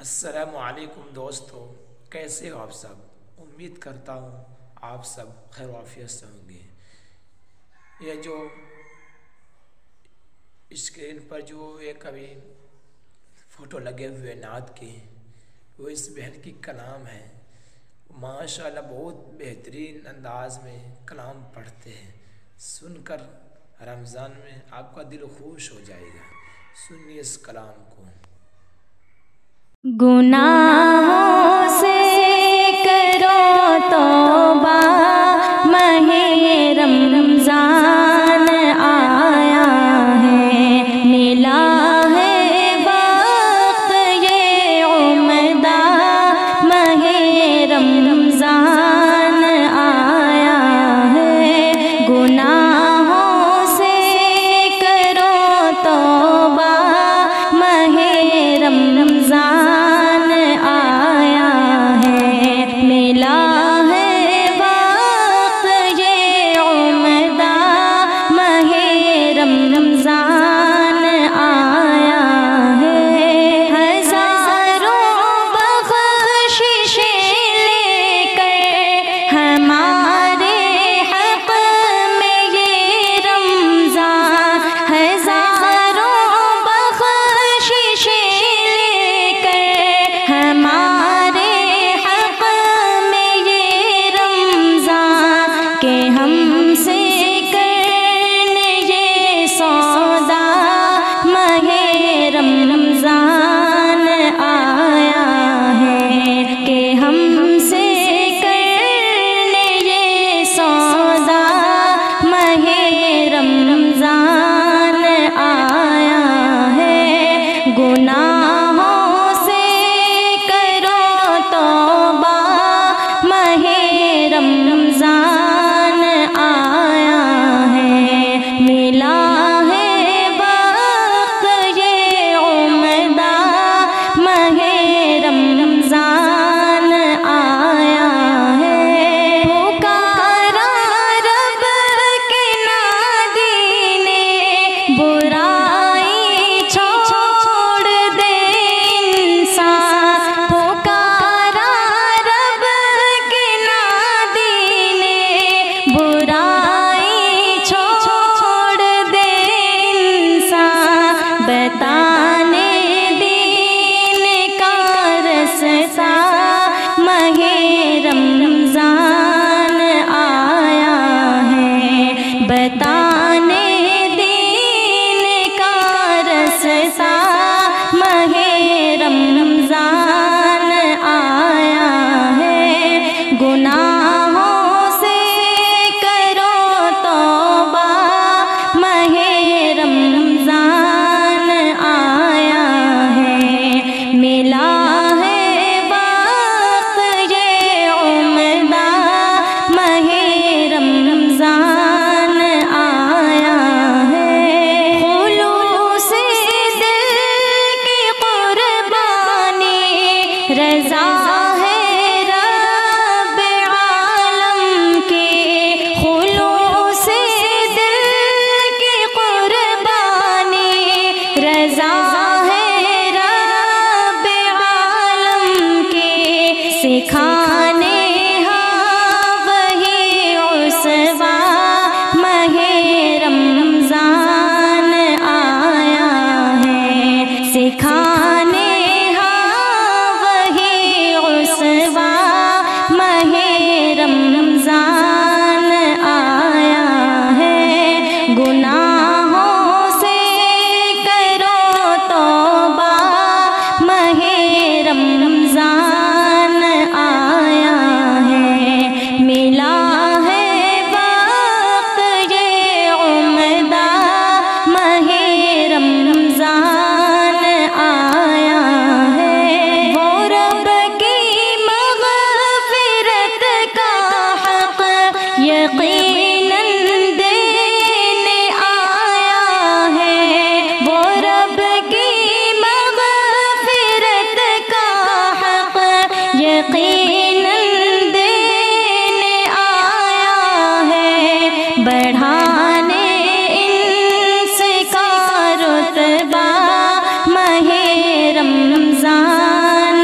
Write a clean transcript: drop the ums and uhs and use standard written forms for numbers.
السلام علیکم دوستو، کیسے ہو آپ سب؟ امید کرتا ہوں آپ سب خیر و عافیت سے ہوں گے۔ یہ جو اسکرین پر جو ایک ابھی فوٹو لگے ہوئے نعت کے، وہ اس بہن کی کلام ہے۔ ماشاءاللہ بہت بہترین انداز میں کلام پڑھتے ہیں، سن کر رمضان میں آپ کا دل خوش ہو جائے گا۔ سنیے اس کلام کو۔ گناہوں سے کرو توبہ، ماہ رمضان آیا ہے، ملا ہے وقت یہ عمدہ، ماہ رمضان آیا ہے۔ گناہوں سے کرو توبہ، ماہ رمضان رمضان